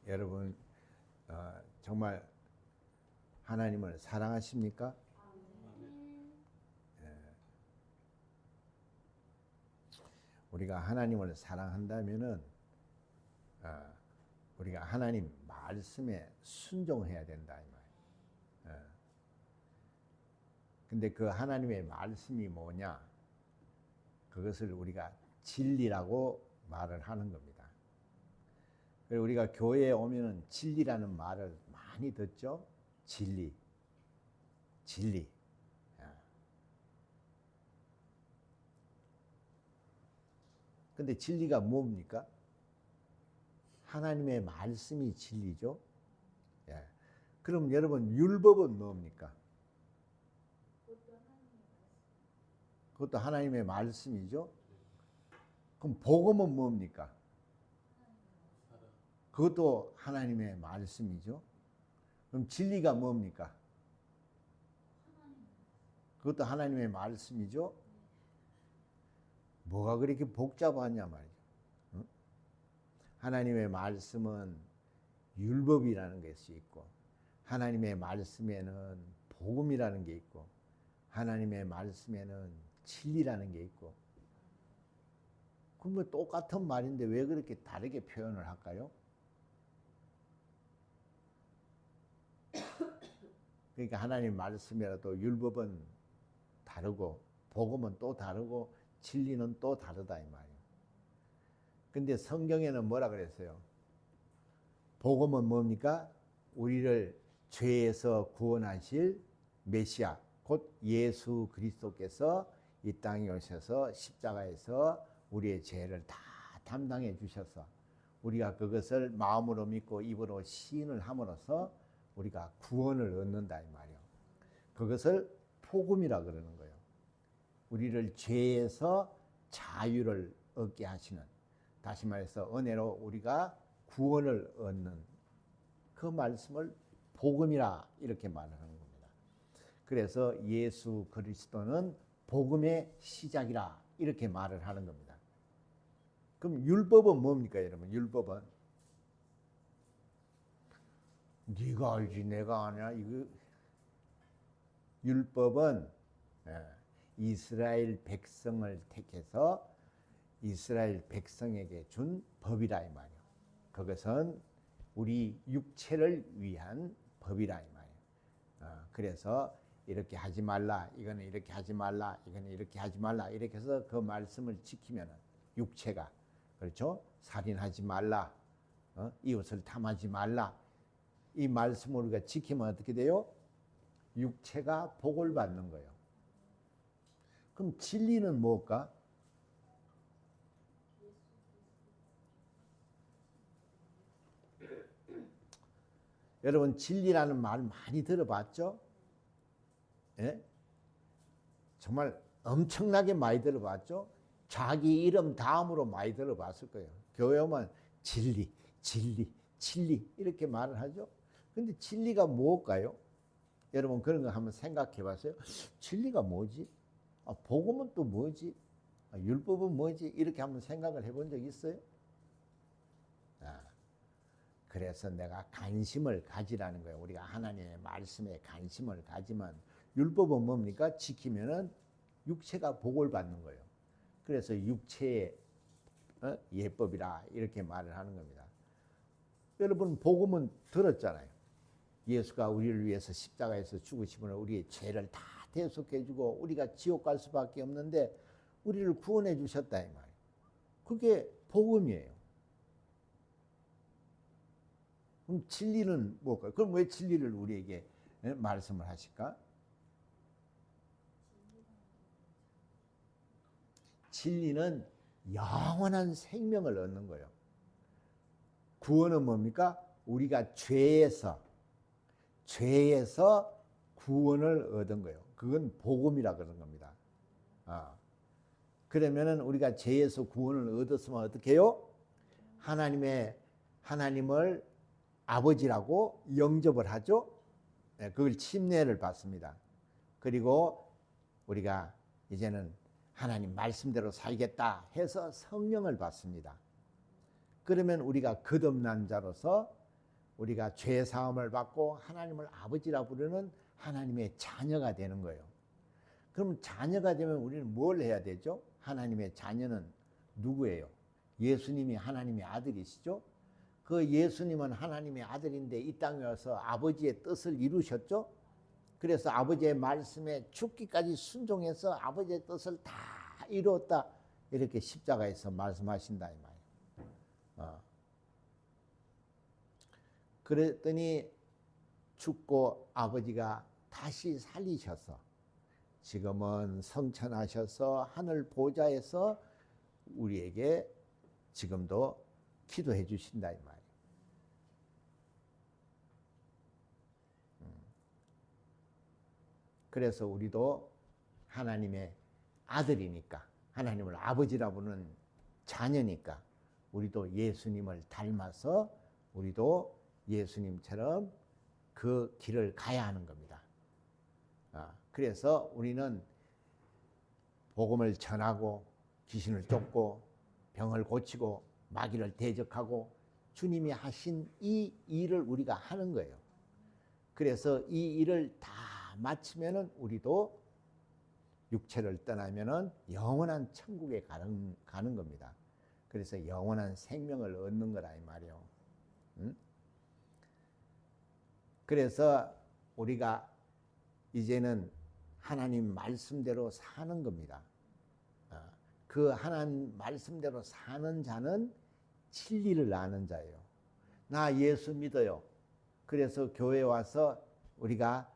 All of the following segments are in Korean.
여러분 정말 하나님을 사랑하십니까? 우리가 하나님을 사랑한다면은 우리가 하나님 말씀에 순종해야 된다 이 말이에요. 근데 그 하나님의 말씀이 뭐냐? 그것을 우리가 진리라고 말을 하는 겁니다. 그리고 우리가 교회에 오면은 진리라는 말을 많이 듣죠. 진리. 근데 진리가 뭡니까? 하나님의 말씀이 진리죠. 그럼 여러분 율법은 뭡니까? 그것도 하나님의 말씀이죠. 그럼 복음은 뭡니까? 그것도 하나님의 말씀이죠. 그럼 진리가 뭡니까? 그것도 하나님의 말씀이죠. 뭐가 그렇게 복잡하냐 말이죠. 하나님의 말씀은 율법이라는 것이 있고, 하나님의 말씀에는 복음이라는 게 있고, 하나님의 말씀에는 진리라는 게 있고. 그럼 뭐 똑같은 말인데 왜 그렇게 다르게 표현을 할까요? 그러니까 하나님 말씀이라도 율법은 다르고 복음은 또 다르고 진리는 또 다르다 이 말이에요. 근데 성경에는 뭐라 그랬어요? 복음은 뭡니까? 우리를 죄에서 구원하실 메시아 곧 예수 그리스도께서 이 땅에 오셔서 십자가에서 우리의 죄를 다 담당해 주셔서 우리가 그것을 마음으로 믿고 입으로 시인을 함으로써 우리가 구원을 얻는다 이 말이에요. 그것을 복음이라 그러는 거예요. 우리를 죄에서 자유를 얻게 하시는, 다시 말해서 은혜로 우리가 구원을 얻는 그 말씀을 복음이라 이렇게 말을 하는 겁니다. 그래서 예수 그리스도는 복음의 시작이라 이렇게 말을 하는 겁니다. 그럼 율법은 뭡니까 여러분? 율법은 네가 알지 내가 아냐 이거. 율법은 이스라엘 백성을 택해서 이스라엘 백성에게 준 법이라 이 말이에요. 그것은 우리 육체를 위한 법이라 이 말이에요. 그래서 이렇게 하지 말라, 이거는 이렇게 하지 말라, 이거는 이렇게 하지 말라, 이렇게 해서 그 말씀을 지키면 육체가, 그렇죠? 살인하지 말라, 이웃을 탐하지 말라, 이 말씀을 우리가 지키면 어떻게 돼요? 육체가 복을 받는 거예요. 그럼 진리는 뭘까? 여러분 진리라는 말 많이 들어봤죠? 예? 정말 엄청나게 많이 들어봤죠? 자기 이름 다음으로 많이 들어봤을 거예요. 교회 오면 진리, 진리, 진리 이렇게 말을 하죠. 근데 진리가 뭘까요? 여러분 그런 거 한번 생각해 봤어요? 진리가 뭐지? 복음은 또 뭐지? 율법은 뭐지? 이렇게 한번 생각을 해본 적 있어요? 그래서 내가 관심을 가지라는 거예요. 우리가 하나님의 말씀에 관심을 가지면 율법은 뭡니까? 지키면은 육체가 복을 받는 거예요. 그래서 육체의 예법이라 이렇게 말을 하는 겁니다. 여러분 복음은 들었잖아요. 예수가 우리를 위해서 십자가에서 죽으심으로 우리의 죄를 다 대속해주고 우리가 지옥 갈 수밖에 없는데 우리를 구원해 주셨다 이 말이에요. 그게 복음이에요. 그럼 진리는 뭘까요? 그럼 왜 진리를 우리에게 말씀을 하실까? 진리는 영원한 생명을 얻는 거예요. 구원은 뭡니까? 우리가 죄에서 구원을 얻은 거예요. 그건 복음이라 그런 겁니다. 그러면은 우리가 죄에서 구원을 얻었으면 어떻게 해요? 하나님을 아버지라고 영접을 하죠. 그걸 침례를 받습니다. 그리고 우리가 이제는 하나님 말씀대로 살겠다 해서 성령을 받습니다. 그러면 우리가 거듭난 자로서 우리가 죄 사함을 받고 하나님을 아버지라 부르는 하나님의 자녀가 되는 거예요. 그럼 자녀가 되면 우리는 뭘 해야 되죠? 하나님의 자녀는 누구예요? 예수님이 하나님의 아들이시죠? 그 예수님은 하나님의 아들인데 이 땅에 와서 아버지의 뜻을 이루셨죠? 그래서 아버지의 말씀에 죽기까지 순종해서 아버지의 뜻을 다 이루었다. 이렇게 십자가에서 말씀하신다 이 말이에요. 그랬더니 죽고 아버지가 다시 살리셔서 지금은 성천하셔서 하늘 보좌에서 우리에게 지금도 기도해 주신다 이 말이에요. 그래서 우리도 하나님의 아들이니까 하나님을 아버지라 부르는 자녀니까 우리도 예수님을 닮아서 우리도 예수님처럼 그 길을 가야 하는 겁니다. 그래서 우리는 복음을 전하고 귀신을 쫓고 병을 고치고 마귀를 대적하고 주님이 하신 이 일을 우리가 하는 거예요. 그래서 이 일을 다 마치면은 우리도 육체를 떠나면은 영원한 천국에 가는 겁니다. 그래서 영원한 생명을 얻는 거라 이 말이에요. 그래서 우리가 이제는 하나님 말씀대로 사는 겁니다. 그 하나님 말씀대로 사는 자는 진리를 아는 자예요. 나 예수 믿어요. 그래서 교회에 와서 우리가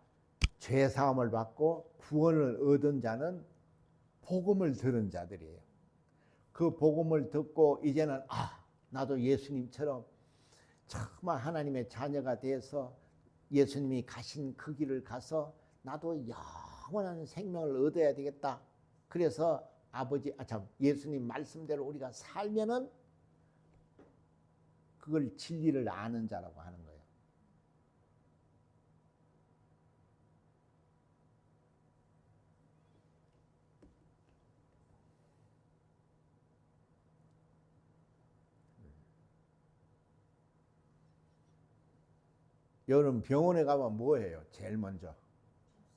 죄 사함을 받고 구원을 얻은 자는 복음을 들은 자들이에요. 그 복음을 듣고 이제는 나도 예수님처럼 정말 하나님의 자녀가 돼서 예수님이 가신 그 길을 가서 나도 영원한 생명을 얻어야 되겠다. 그래서 예수님 말씀대로 우리가 살면은 그걸 진리를 아는 자라고 하는 거예요. 여러분 병원에 가면 뭐 해요? 제일 먼저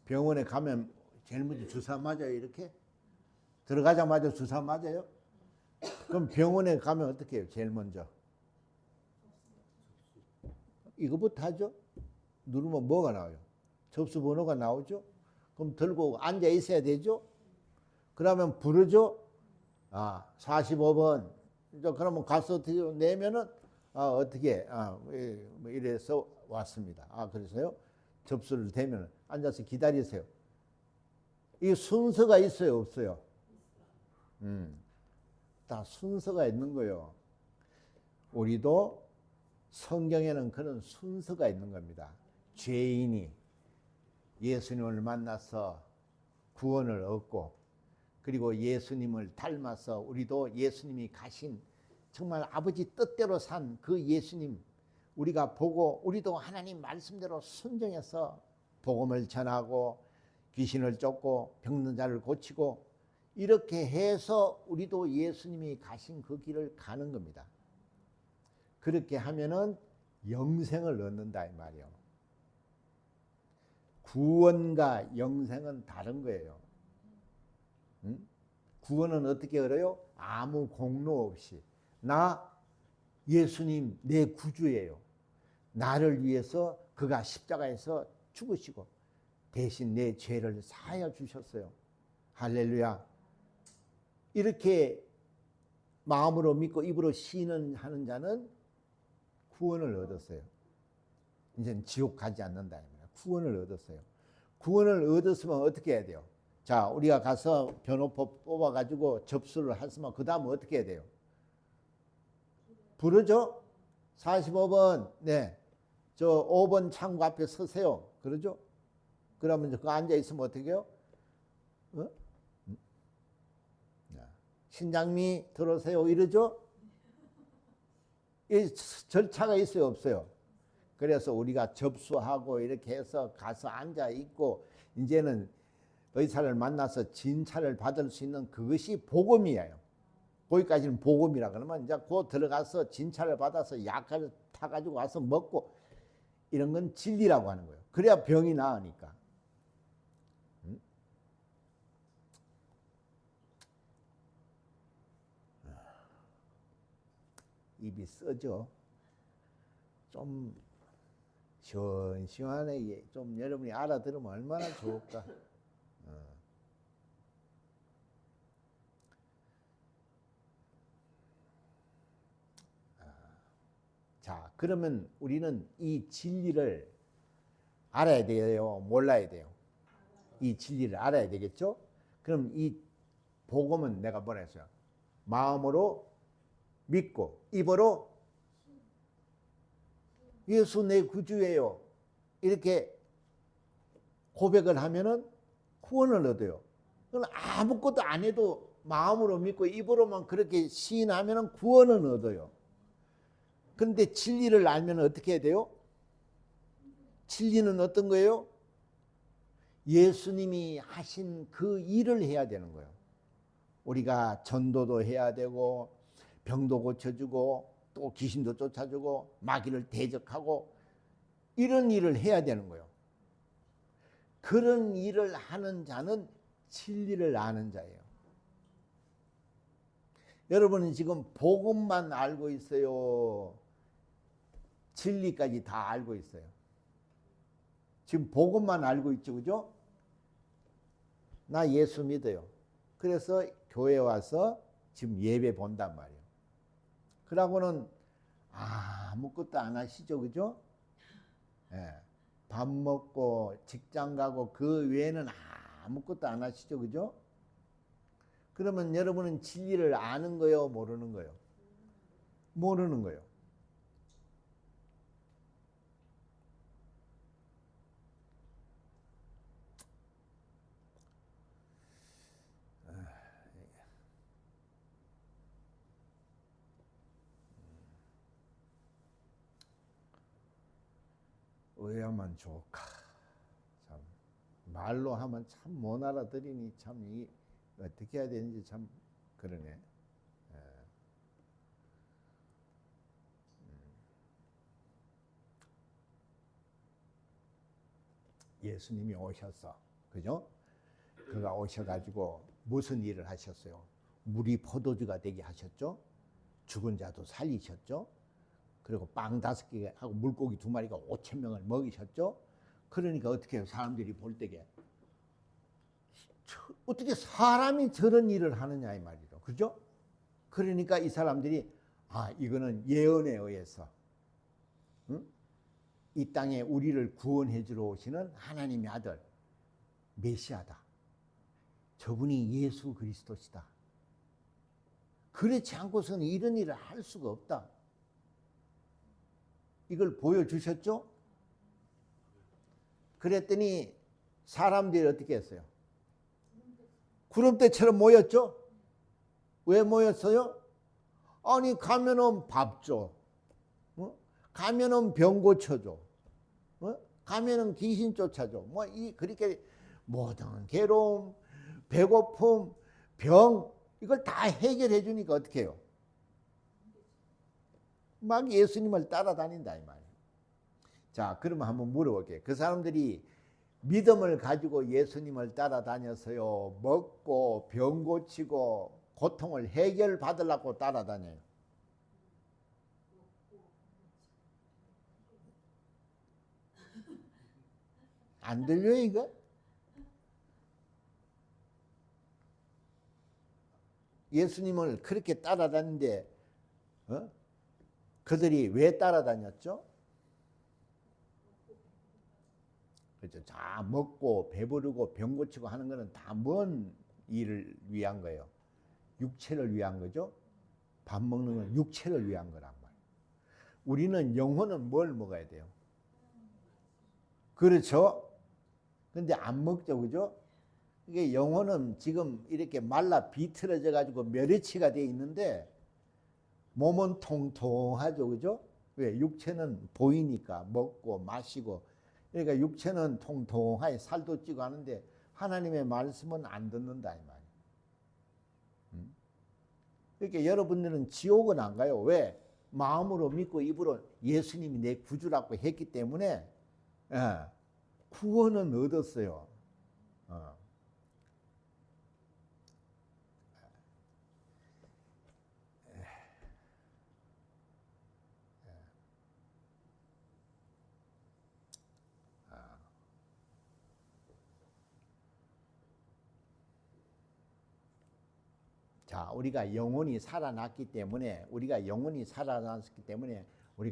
병원에 가면 제일 먼저 주사 맞아요. 이렇게 들어가자마자 주사 맞아요. 그럼 병원에 가면 어떻게 해요? 제일 먼저 이거부터 하죠. 누르면 뭐가 나와요? 접수 번호가 나오죠. 그럼 들고 앉아 있어야 되죠. 그러면 부르죠. 45번. 그러면 가서 내면은 어떻게 이래서 왔습니다. 그래서요. 접수를 되면 앉아서 기다리세요. 이 순서가 있어요, 없어요? 다 순서가 있는 거예요. 우리도 성경에는 그런 순서가 있는 겁니다. 죄인이 예수님을 만나서 구원을 얻고 그리고 예수님을 닮아서 우리도 예수님이 가신 정말 아버지 뜻대로 산 그 예수님 우리가 보고 우리도 하나님 말씀대로 순종해서 복음을 전하고 귀신을 쫓고 병든 자를 고치고 이렇게 해서 우리도 예수님이 가신 그 길을 가는 겁니다. 그렇게 하면은 영생을 얻는다 이 말이에요. 구원과 영생은 다른 거예요. 구원은 어떻게 얻어요? 아무 공로 없이 나 예수님 내 구주예요. 나를 위해서 그가 십자가에서 죽으시고 대신 내 죄를 사하여 주셨어요. 할렐루야. 이렇게 마음으로 믿고 입으로 시인하는 자는 구원을 얻었어요. 이제는 지옥 가지 않는다. 구원을 얻었어요. 구원을 얻었으면 어떻게 해야 돼요? 자, 우리가 가서 변호법 뽑아가지고 접수를 했으면 그 다음은 어떻게 해야 돼요? 부르죠? 45번, 네. 저 5번 창구 앞에 서세요. 그러죠? 그러면 그 앉아있으면 어떻게 해요? 신장미 들어오세요. 이러죠? 이 절차가 있어요, 없어요? 그래서 우리가 접수하고 이렇게 해서 가서 앉아있고 이제는 의사를 만나서 진찰을 받을 수 있는 그것이 복음이에요. 거기까지는 복음이라 그러면 이제 곧 들어가서 진찰을 받아서 약을 타가지고 와서 먹고 이런 건 진리라고 하는 거예요. 그래야 병이 나으니까. 입이 써져. 좀 시원시원하게 좀 여러분이 알아들으면 얼마나 좋을까. 자, 그러면 우리는 이 진리를 알아야 돼요? 몰라야 돼요? 이 진리를 알아야 되겠죠? 그럼 이 복음은 내가 뭐라 했어요? 마음으로 믿고 입으로 예수 내 구주예요. 이렇게 고백을 하면은 구원을 얻어요. 그건 아무것도 안 해도 마음으로 믿고 입으로만 그렇게 시인하면은 구원은 얻어요. 그런데 진리를 알면 어떻게 해야 돼요? 진리는 어떤 거예요? 예수님이 하신 그 일을 해야 되는 거예요. 우리가 전도도 해야 되고 병도 고쳐주고 또 귀신도 쫓아주고 마귀를 대적하고 이런 일을 해야 되는 거예요. 그런 일을 하는 자는 진리를 아는 자예요. 여러분은 지금 복음만 알고 있어요? 진리까지 다 알고 있어요? 지금 복음만 알고 있죠, 그죠? 나 예수 믿어요. 그래서 교회 와서 지금 예배 본단 말이에요. 그러고는 아무것도 안 하시죠, 그죠? 예. 밥 먹고 직장 가고 그 외에는 아무것도 안 하시죠, 그죠? 그러면 여러분은 진리를 아는 거예요, 모르는 거예요? 모르는 거예요. 어야만 좋을까? 참 말로 하면 참 못 알아들으니 참 이 어떻게 해야 되는지 참 그러네. 예수님이 오셨어, 그죠? 그가 오셔가지고 무슨 일을 하셨어요? 물이 포도주가 되게 하셨죠? 죽은 자도 살리셨죠? 그리고 빵 5개 하고 물고기 2마리가 5,000명을 먹이셨죠? 그러니까 어떻게 해요? 사람들이 볼 때게 어떻게 사람이 저런 일을 하느냐 이 말이죠, 그죠? 그러니까 이 사람들이 이거는 예언에 의해서 이 땅에 우리를 구원해 주러 오시는 하나님의 아들 메시아다. 저분이 예수 그리스도시다. 그렇지 않고서는 이런 일을 할 수가 없다. 이걸 보여주셨죠? 그랬더니 사람들이 어떻게 했어요? 구름대처럼 모였죠? 왜 모였어요? 아니 가면은 밥 줘. 가면은 병 고쳐줘. 가면은 귀신 쫓아줘. 그렇게 모든 괴로움, 배고픔, 병 이걸 다 해결해 주니까 어떻게 해요? 막 예수님을 따라다닌다 이 말이에요. 자, 그러면 한번 물어볼게요. 그 사람들이 믿음을 가지고 예수님을 따라다녀서요, 먹고 병 고치고 고통을 해결받으려고 따라다녀요. 안 들려요 이거? 예수님을 그렇게 따라다니는데 그들이 왜 따라다녔죠? 그렇죠. 다 먹고 배부르고 병 고치고 하는 거는 다 뭔 일을 위한 거예요? 육체를 위한 거죠. 밥 먹는 건 육체를 위한 거란 말이에요. 우리는 영혼은 뭘 먹어야 돼요? 그렇죠. 근데 안 먹죠, 그죠? 이게 영혼은 지금 이렇게 말라 비틀어져 가지고 멸치가 돼 있는데 몸은 통통하죠, 그죠? 왜? 육체는 보이니까 먹고 마시고, 그러니까 육체는 통통하게 살도 찌고 하는데 하나님의 말씀은 안 듣는다 이 말이에요. 그러니까 여러분들은 지옥은 안 가요. 왜? 마음으로 믿고 입으로 예수님이 내 구주라고 했기 때문에 구원은 얻었어요. 자, 우리가 영원히 살아났기 때문에 우리가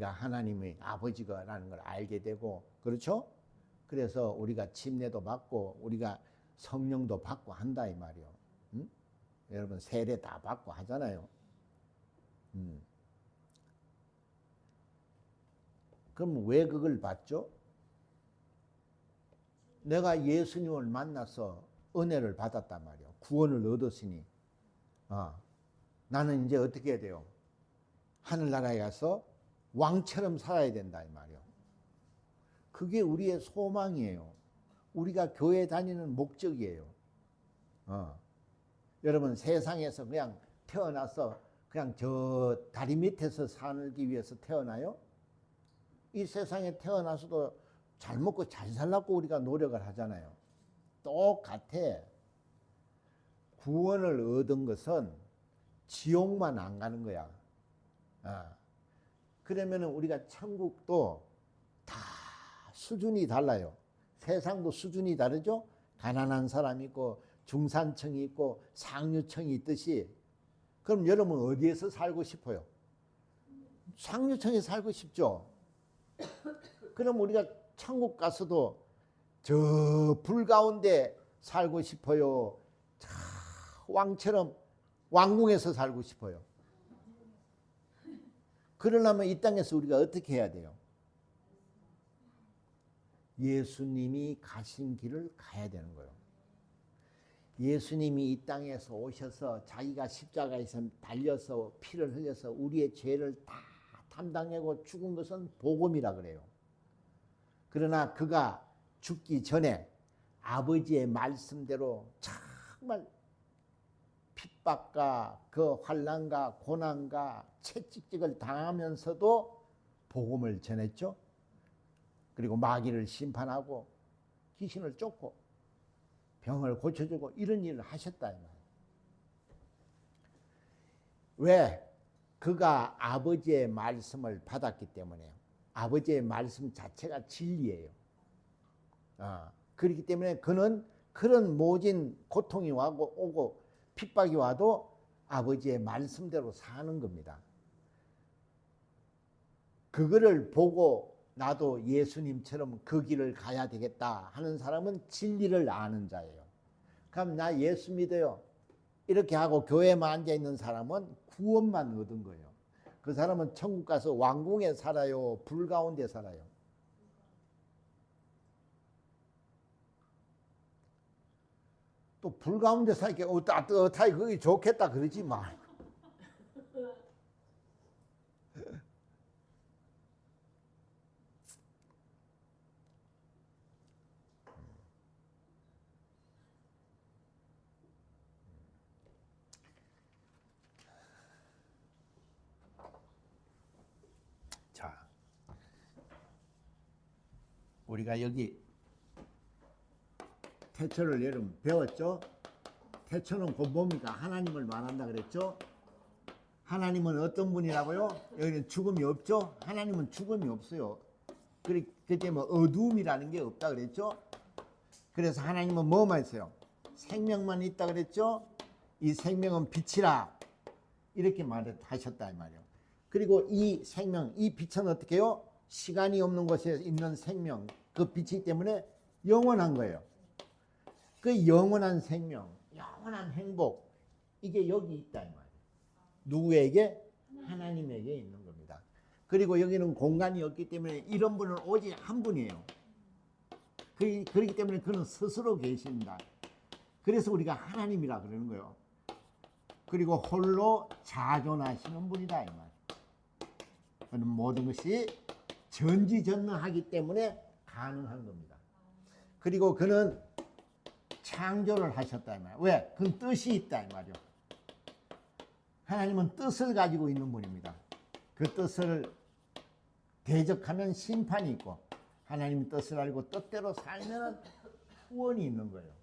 하나님의 아버지가라는 걸 알게 되고, 그렇죠? 그래서 우리가 침례도 받고 우리가 성령도 받고 한다 이 말이요. 응? 여러분 세례 다 받고 하잖아요. 그럼 왜 그걸 받죠? 내가 예수님을 만나서 은혜를 받았단 말이요. 구원을 얻었으니 나는 이제 어떻게 해야 돼요? 하늘나라에 가서 왕처럼 살아야 된다 이 말이요. 그게 우리의 소망이에요. 우리가 교회 다니는 목적이에요. 여러분 세상에서 그냥 태어나서 그냥 저 다리 밑에서 살기 위해서 태어나요? 이 세상에 태어나서도 잘 먹고 잘 살라고 우리가 노력을 하잖아요. 똑같아. 구원을 얻은 것은 지옥만 안 가는 거야. 그러면 우리가 천국도 다 수준이 달라요. 세상도 수준이 다르죠. 가난한 사람이 있고 중산층이 있고 상류층이 있듯이. 그럼 여러분 어디에서 살고 싶어요? 상류층에 살고 싶죠. 그럼 우리가 천국 가서도 저 불 가운데 살고 싶어요? 왕처럼 왕궁에서 살고 싶어요? 그러려면 이 땅에서 우리가 어떻게 해야 돼요? 예수님이 가신 길을 가야 되는 거예요. 예수님이 이 땅에서 오셔서 자기가 십자가에서 달려서 피를 흘려서 우리의 죄를 다 담당하고 죽은 것은 복음이라 그래요. 그러나 그가 죽기 전에 아버지의 말씀대로 정말 핍박과 그 환난과 고난과 채찍질을 당하면서도 복음을 전했죠. 그리고 마귀를 심판하고 귀신을 쫓고 병을 고쳐주고 이런 일을 하셨다 이 말이에요. 왜? 그가 아버지의 말씀을 받았기 때문에요. 아버지의 말씀 자체가 진리예요. 그렇기 때문에 그는 그런 모진 고통이 오고 핍박이 와도 아버지의 말씀대로 사는 겁니다. 그거를 보고 나도 예수님처럼 그 길을 가야 되겠다 하는 사람은 진리를 아는 자예요. 그럼 나 예수 믿어요. 이렇게 하고 교회만 앉아 있는 사람은 구원만 얻은 거예요. 그 사람은 천국 가서 왕궁에 살아요? 불 가운데 살아요? 또 불 가운데 살게 따뜻하게 그게 좋겠다 그러지 마. 자, 우리가 여기 태초를 여러분 배웠죠? 태초는 곧 뭡니까? 하나님을 말한다 그랬죠? 하나님은 어떤 분이라고요? 여기는 죽음이 없죠? 하나님은 죽음이 없어요. 그렇기 때문에 어두움이라는 게 없다 그랬죠? 그래서 하나님은 뭐만 있어요? 생명만 있다 그랬죠? 이 생명은 빛이라 이렇게 말하셨다 이 말이에요. 그리고 이 생명, 이 빛은 어떻게 해요? 시간이 없는 곳에 있는 생명, 그 빛이기 때문에 영원한 거예요. 그 영원한 생명, 영원한 행복, 이게 여기 있다 이 말이에요. 누구에게? 하나님에게 있는 겁니다. 그리고 여기는 공간이 없기 때문에 이런 분은 오직 한 분이에요. 그렇기 때문에 그는 스스로 계신다. 그래서 우리가 하나님이라 그러는 거예요. 그리고 홀로 자존하시는 분이다 이 말이에요. 그는 모든 것이 전지전능하기 때문에 가능한 겁니다. 그리고 그는 창조를 하셨다 이 말이에요. 왜? 그건 뜻이 있다 이 말이에요. 하나님은 뜻을 가지고 있는 분입니다. 그 뜻을 대적하면 심판이 있고, 하나님의 뜻을 알고 뜻대로 살면 구원이 있는 거예요.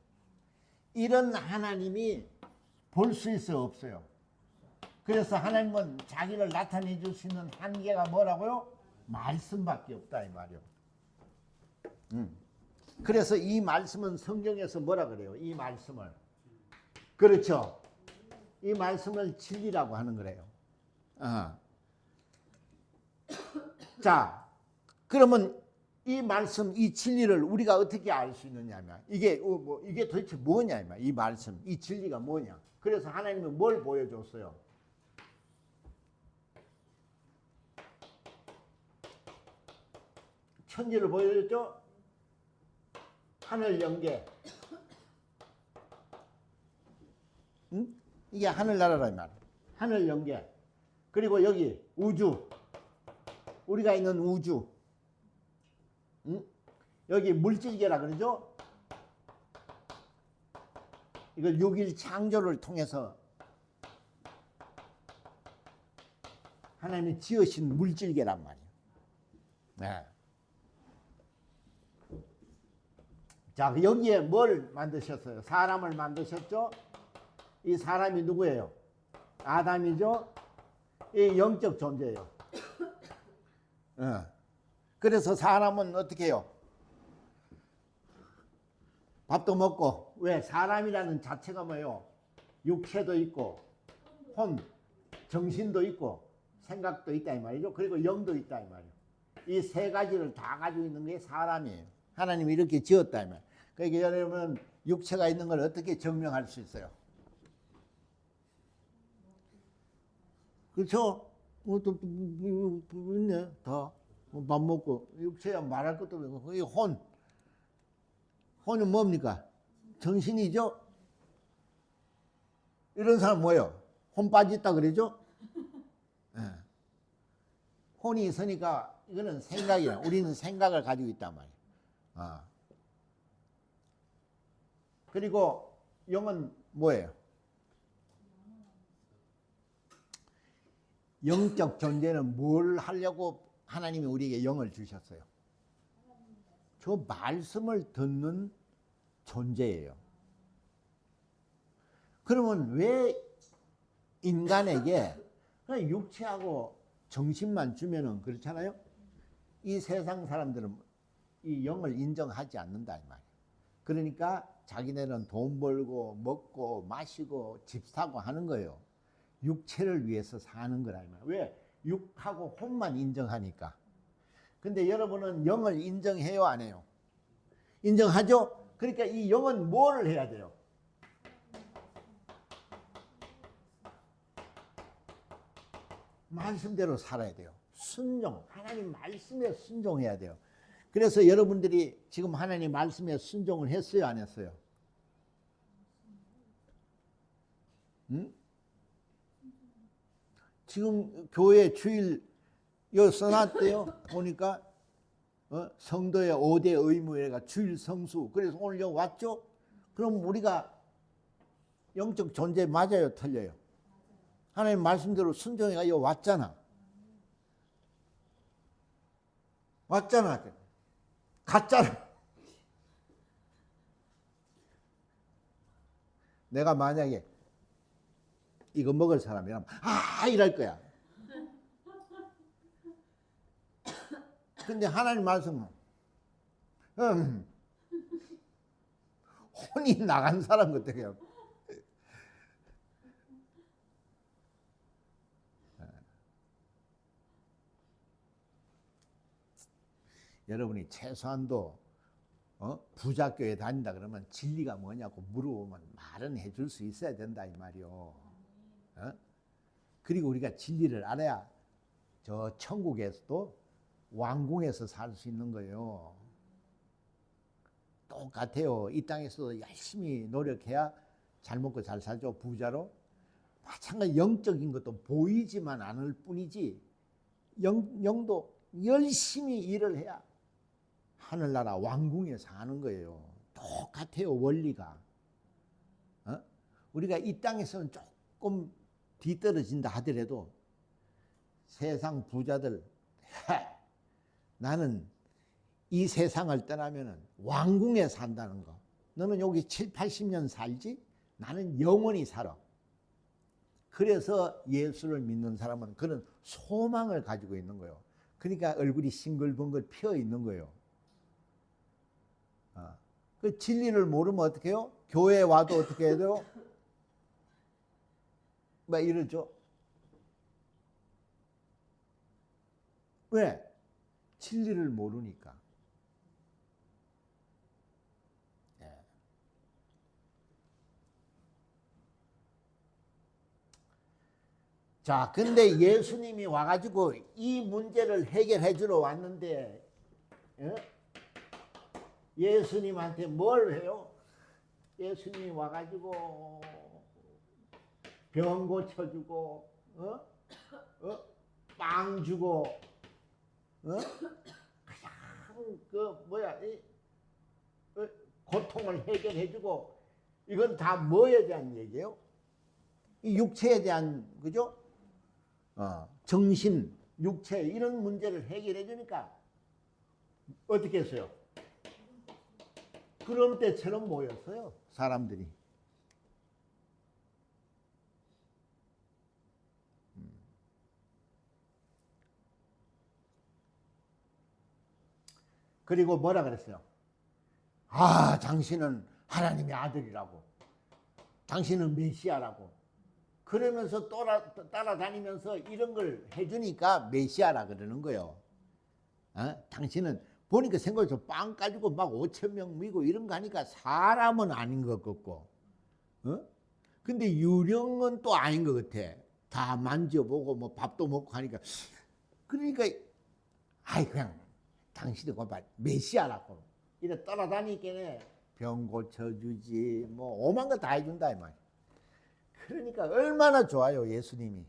이런 하나님이 볼 수 있어요, 없어요? 그래서 하나님은 자기를 나타내 줄 수 있는 한계가 뭐라고요? 말씀밖에 없다 이 말이요. 그래서 이 말씀은 성경에서 뭐라 그래요? 이 말씀을, 그렇죠, 이 말씀을 진리라고 하는 거래요. 자, 그러면 이 말씀, 이 진리를 우리가 어떻게 알 수 있느냐면, 이게 도대체 뭐냐, 이 말씀, 이 진리가 뭐냐. 그래서 하나님은 뭘 보여줬어요? 천지를 보여줬죠? 하늘 영계. 응? 이게 하늘나라라 이 말. 하늘 영계. 그리고 여기 우주. 우리가 있는 우주. 응? 여기 물질계라 그러죠? 이걸 6일 창조를 통해서 하나님이 지으신 물질계란 말이에요. 네. 자, 여기에 뭘 만드셨어요? 사람을 만드셨죠? 이 사람이 누구예요? 아담이죠? 이 영적 존재예요. 그래서 사람은 어떻게 해요? 밥도 먹고, 왜? 사람이라는 자체가 뭐예요? 육체도 있고, 정신도 있고, 생각도 있다 이 말이죠. 그리고 영도 있다 이 말이에요. 이 세 가지를 다 가지고 있는 게 사람이에요. 하나님이 이렇게 지었다 이 말이에요. 그러니까 여러분, 육체가 있는 걸 어떻게 증명할 수 있어요? 그렇죠? 또 있네, 다. 밥 먹고, 육체야 말할 것도 없고, 거기 혼은 뭡니까? 정신이죠? 이런 사람 뭐예요? 혼 빠졌다 그러죠? 네. 혼이 있으니까 이거는 생각이야. 우리는 생각을 가지고 있단 말이에요. 그리고 영은 뭐예요? 영적 존재는 뭘 하려고 하나님이 우리에게 영을 주셨어요? 저 말씀을 듣는 존재예요. 그러면 왜 인간에게 그냥 육체하고 정신만 주면은 그렇잖아요? 이 세상 사람들은 이 영을 인정하지 않는다 이 말이에요. 그러니까 자기네는 돈 벌고 먹고 마시고 집 사고 하는 거예요. 육체를 위해서 사는 거라 이 말이에요. 왜? 육하고 혼만 인정하니까. 근데 여러분은 영을 인정해요, 안 해요? 인정하죠? 그러니까 이 영은 뭘 해야 돼요? 말씀대로 살아야 돼요. 순종, 하나님 말씀에 순종해야 돼요. 그래서 여러분들이 지금 하나님 말씀에 순종을 했어요, 안 했어요? 응? 지금 교회 주일 요 써놨대요. 보니까 성도의 5대 의무가 주일 성수. 그래서 오늘 여기 왔죠? 그럼 우리가 영적 존재 맞아요, 틀려요? 하나님 말씀대로 순종해가 여기 왔잖아. 왔잖아. 갔잖아. 내가 만약에 이거 먹을 사람이라면 이럴 거야. 근데 하나님 말씀은 혼이 나간 사람 같아요. 여러분이 최소한도 부자교회 다닌다 그러면 진리가 뭐냐고 물어보면 말은 해줄 수 있어야 된다 이 말이요. 그리고 우리가 진리를 알아야 저 천국에서도 왕궁에서 살 수 있는 거예요. 똑같아요. 이 땅에서도 열심히 노력해야 잘 먹고 잘 살죠. 부자로. 마찬가지 영적인 것도 보이지만 않을 뿐이지 영도 열심히 일을 해야 하늘나라 왕궁에 사는 거예요. 똑같아요, 원리가. 우리가 이 땅에서는 조금 뒤떨어진다 하더라도 세상 부자들, 나는 이 세상을 떠나면은 왕궁에 산다는 거. 너는 여기 7, 80년 살지? 나는 영원히 살아. 그래서 예수를 믿는 사람은 그런 소망을 가지고 있는 거예요. 그러니까 얼굴이 싱글벙글 피어 있는 거예요. 그 진리를 모르면 어떻게 해요? 교회에 와도 어떻게 해야 돼요? 막 이러죠. 왜? 진리를 모르니까. 자, 근데 예수님이 와가지고 이 문제를 해결해 주러 왔는데, 예수님한테 뭘 해요? 예수님이 와가지고 병 고쳐주고, 빵 주고, 그냥 고통을 해결해주고, 이건 다 뭐에 대한 얘기예요? 이 육체에 대한, 그죠? 정신, 육체 이런 문제를 해결해 주니까 어떻게 했어요? 그런 때처럼 모였어요, 사람들이. 그리고 뭐라 그랬어요? 아, 당신은 하나님의 아들이라고. 당신은 메시아라고. 그러면서 따라다니면서 이런 걸 해주니까 메시아라 그러는 거예요. 당신은 보니까 생각해서 빵 가지고 막 5천 명 미고 이런 거 하니까 사람은 아닌 것 같고, 근데 유령은 또 아닌 것 같아. 다 만져보고 뭐 밥도 먹고 하니까. 그러니까 아이 그냥 당신이 봐 메시아라고 이래 따라다니기에 병 고쳐주지 뭐 오만 거 다 해준다 이 말. 그러니까 얼마나 좋아요 예수님이.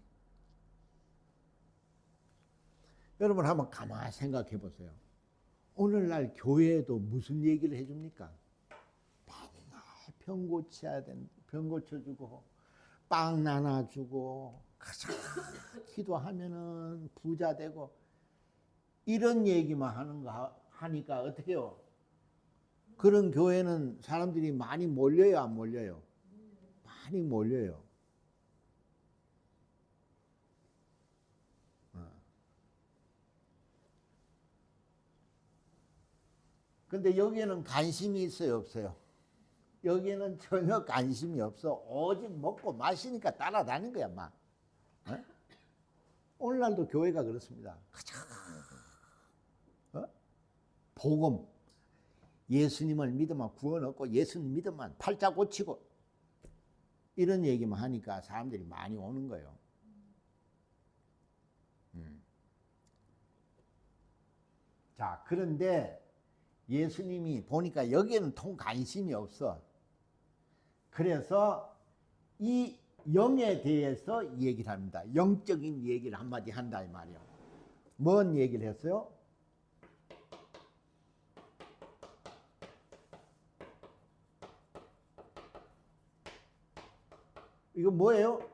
여러분 한번 가만히 생각해 보세요. 오늘날 교회에도 무슨 얘기를 해줍니까? 맨날 병 고쳐야 된다. 병 고쳐주고 빵 나눠주고 기도하면은 부자 되고 이런 얘기만 하니까 어떻게 해요? 그런 교회는 사람들이 많이 몰려요, 안 몰려요? 많이 몰려요. 근데 여기에는 관심이 있어요, 없어요? 여기에는 전혀 관심이 없어. 오직 먹고 마시니까 따라다닌 거야, 막. 오늘날도 교회가 그렇습니다. 복음. 예수님을 믿으면 구원 얻고 예수님 믿으면 팔자 고치고 이런 얘기만 하니까 사람들이 많이 오는 거예요. 자, 그런데 예수님이 보니까 여기에는 통 관심이 없어. 그래서 이 영에 대해서 얘기를 합니다. 영적인 얘기를 한마디 한다 이 말이에요. 뭔 얘기를 했어요? 이거 뭐예요?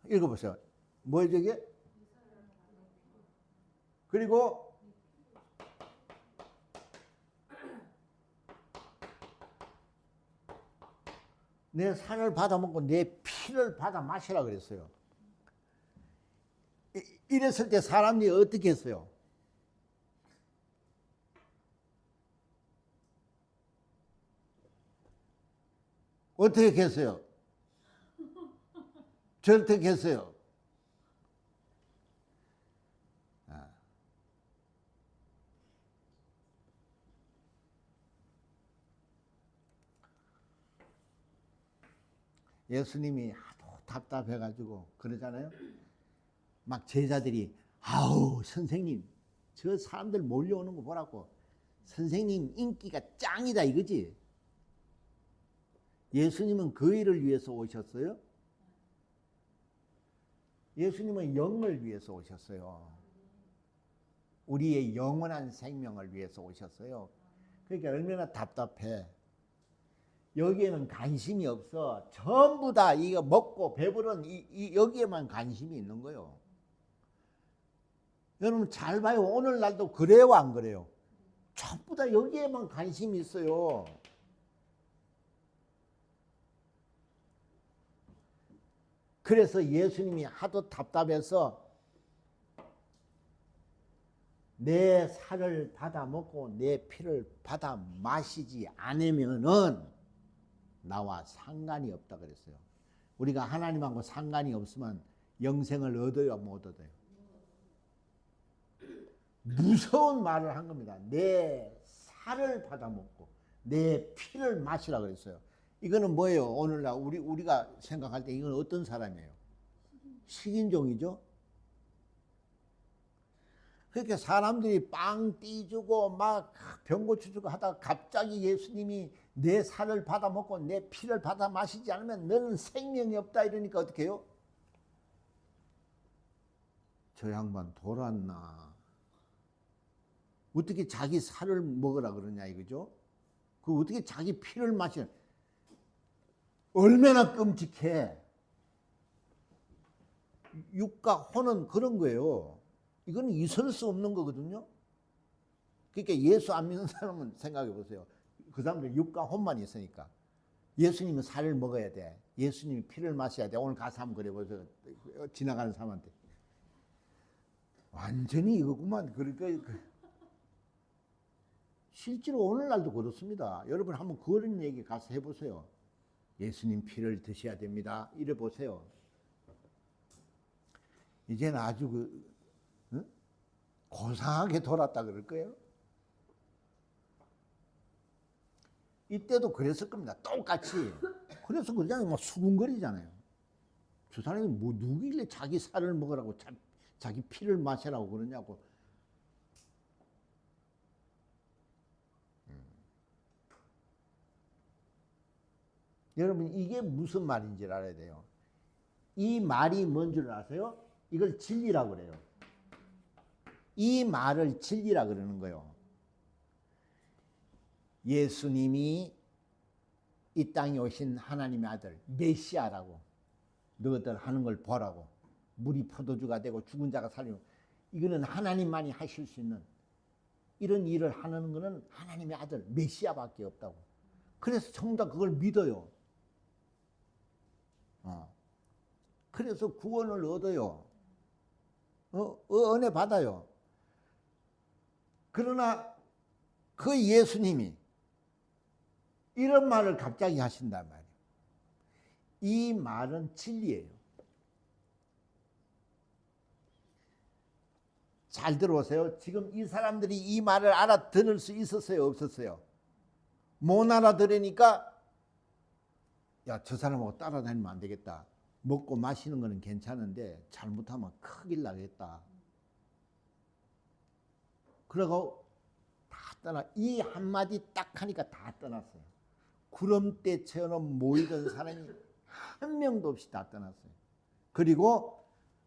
읽어보세요. 뭐예요 저게? 그리고 내 살을 받아 먹고 내 피를 받아 마시라 그랬어요. 이랬을 때 사람이 어떻게 했어요? 어떻게 했어요? 절택했어요. 예수님이 하도 답답해가지고 그러잖아요. 막 제자들이 아우 선생님 저 사람들 몰려오는 거 보라고. 선생님 인기가 짱이다 이거지. 예수님은 그 일을 위해서 오셨어요? 예수님은 영을 위해서 오셨어요. 우리의 영원한 생명을 위해서 오셨어요. 그러니까 얼마나 답답해. 여기에는 관심이 없어. 전부 다 이거 먹고 배부른 여기에만 관심이 있는 거예요. 여러분 잘 봐요. 오늘날도 그래요, 안 그래요? 전부 다 여기에만 관심이 있어요. 그래서 예수님이 하도 답답해서 내 살을 받아 먹고 내 피를 받아 마시지 않으면은 나와 상관이 없다 그랬어요. 우리가 하나님하고 상관이 없으면 영생을 얻어요, 못 얻어요? 무서운 말을 한 겁니다. 내 살을 받아 먹고 내 피를 마시라 그랬어요. 이거는 뭐예요? 오늘날 우리가 생각할 때 이건 어떤 사람이에요? 식인종이죠. 그렇게 사람들이 빵 띠주고 막 병고치 주고 하다가 갑자기 예수님이 내 살을 받아 먹고 내 피를 받아 마시지 않으면 너는 생명이 없다 이러니까 어떻게 해요? 저 양반 돌았나? 어떻게 자기 살을 먹으라 그러냐 이거죠? 그 어떻게 자기 피를 마시냐? 얼마나 끔찍해. 육과 혼은 그런 거예요. 이건 있을 수 없는 거거든요. 그러니까 예수 안 믿는 사람은 생각해 보세요. 그 사람들 육과 혼만 있으니까. 예수님은 살을 먹어야 돼. 예수님이 피를 마셔야 돼. 오늘 가서 한번 그래 보세요. 지나가는 사람한테. 완전히 이거구만. 그러니까 실제로 오늘날도 그렇습니다. 여러분 한번 그런 얘기 가서 해보세요. 예수님 피를 드셔야 됩니다. 이래 보세요. 이제는 아주 고상하게 돌았다 그럴 거예요. 이때도 그랬을 겁니다. 똑같이. 그래서 그냥 막 수군거리잖아요. 저 사람이 뭐 누구길래 자기 살을 먹으라고 자기 피를 마시라고 그러냐고. 여러분 이게 무슨 말인지 알아야 돼요. 이 말이 뭔 줄 아세요? 이걸 진리라고 그래요. 이 말을 진리라 그러는 거예요. 예수님이 이 땅에 오신 하나님의 아들 메시아라고 너희들 하는 걸 보라고. 물이 포도주가 되고 죽은 자가 살리고. 이거는 하나님만이 하실 수 있는 이런 일을 하는 것은 하나님의 아들 메시아밖에 없다고. 그래서 전부 다 그걸 믿어요. 그래서 구원을 얻어요. 은혜 받아요. 그러나 그 예수님이 이런 말을 갑자기 하신단 말이에요. 이 말은 진리예요. 잘 들어보세요. 지금 이 사람들이 이 말을 알아들을 수 있었어요? 없었어요? 못 알아들으니까 야, 저 사람하고 따라다니면 안 되겠다. 먹고 마시는 거는 괜찮은데 잘못하면 큰일 나겠다. 그러고 다 떠나. 이 한마디 딱 하니까 다 떠났어요. 구름대처럼 모이던 사람이 한 명도 없이 다 떠났어요. 그리고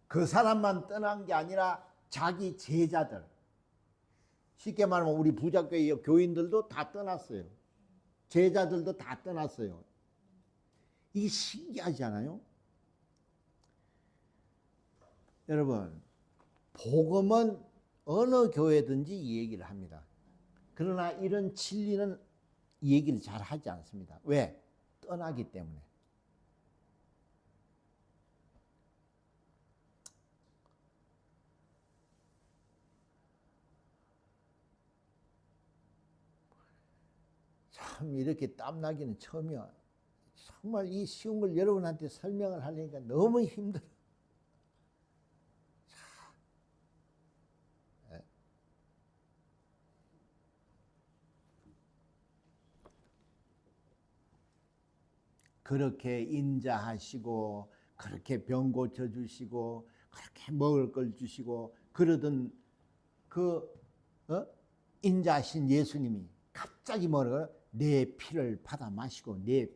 그 사람만 떠난 게 아니라 자기 제자들, 쉽게 말하면 우리 부자교회 교인들도 다 떠났어요. 제자들도 다 떠났어요. 이게 신기하지 않아요? 여러분, 복음은 어느 교회든지 이 얘기를 합니다. 그러나 이런 진리는 이 얘기를 잘 하지 않습니다. 왜? 떠나기 때문에. 참 이렇게 땀나기는 처음이야. 정말 이 쉬운 걸 여러분한테 설명을 하려니까 너무 힘들어. 그렇게 인자하시고 그렇게 병 고쳐주시고 그렇게 먹을 걸 주시고 그러던 그 인자하신 예수님이 갑자기 뭐라고요? 내 피를 받아 마시고 내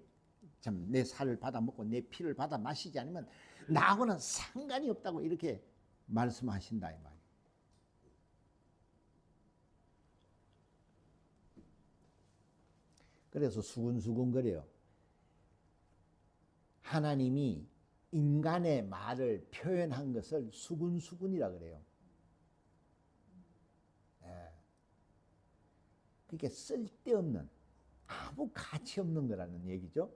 살을 받아 먹고 내 피를 받아 마시지 않으면 나하고는 상관이 없다고 이렇게 말씀하신다 이 말이에요. 그래서 수근수근거려요. 하나님이 인간의 말을 표현한 것을 수근수근이라 그래요. 그게 쓸데없는, 아무 가치 없는 거라는 얘기죠.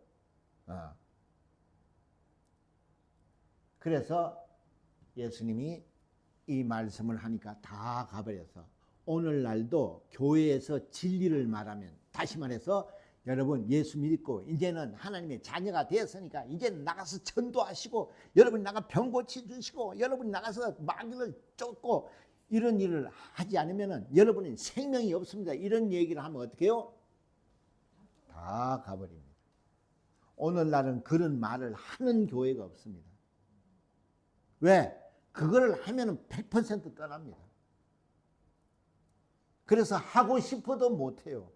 그래서 예수님이 이 말씀을 하니까 다 가버려서 오늘날도 교회에서 진리를 말하면, 다시 말해서 여러분 예수 믿고 이제는 하나님의 자녀가 되었으니까 이제는 나가서 전도하시고, 여러분이 나가 병 고쳐주시고, 여러분이 나가서 마귀를 쫓고, 이런 일을 하지 않으면 여러분은 생명이 없습니다. 이런 얘기를 하면 어떻게 해요? 다 가버립니다. 오늘날은 그런 말을 하는 교회가 없습니다. 왜? 그거를 하면 100% 떠납니다. 그래서 하고 싶어도 못해요.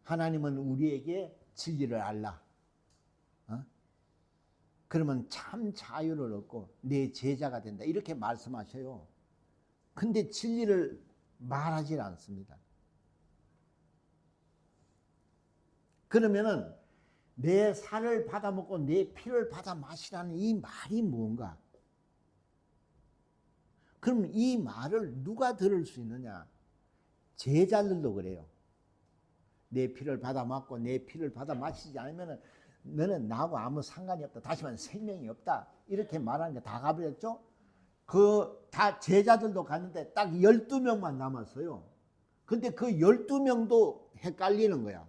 하나님은 우리에게 진리를 알라. 그러면 참 자유를 얻고 내 제자가 된다. 이렇게 말씀하셔요. 근데 진리를 말하지 않습니다. 그러면은 내 살을 받아 먹고 내 피를 받아 마시라는 이 말이 뭔가? 그럼 이 말을 누가 들을 수 있느냐? 제자들도 그래요. 내 피를 받아 먹고 내 피를 받아 마시지 않으면 너는 나하고 아무 상관이 없다. 다시 말하면 생명이 없다. 이렇게 말하는 게 다 가버렸죠? 다 제자들도 갔는데 딱 12명만 남았어요. 근데 그 12명도 헷갈리는 거야.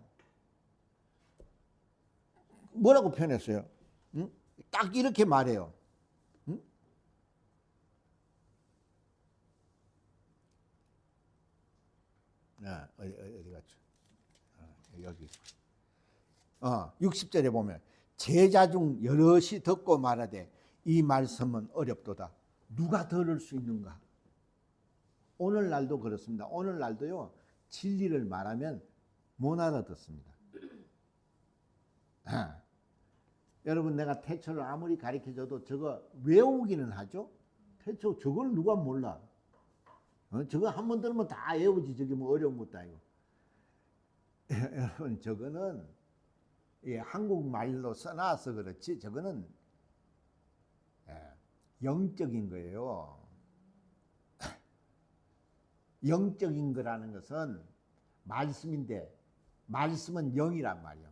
뭐라고 표현했어요? 응? 딱 이렇게 말해요. 응? 어디 갔죠? 여기. 60절에 보면 제자 중 여럿이 듣고 말하되 이 말씀은 어렵도다. 누가 들을 수 있는가? 오늘날도 그렇습니다. 오늘날도요, 진리를 말하면 못 알아듣습니다. 여러분, 내가 태초를 아무리 가르쳐줘도 저거 외우기는 하죠? 태초 저걸 누가 몰라? 저거 한 번 들으면 다 외우지. 저게 뭐 어려운 것도 아니고. 여러분, 저거는 한국말로 써놔서 그렇지 저거는 영적인 거예요. 영적인 거라는 것은 말씀인데 말씀은 영이란 말이에요.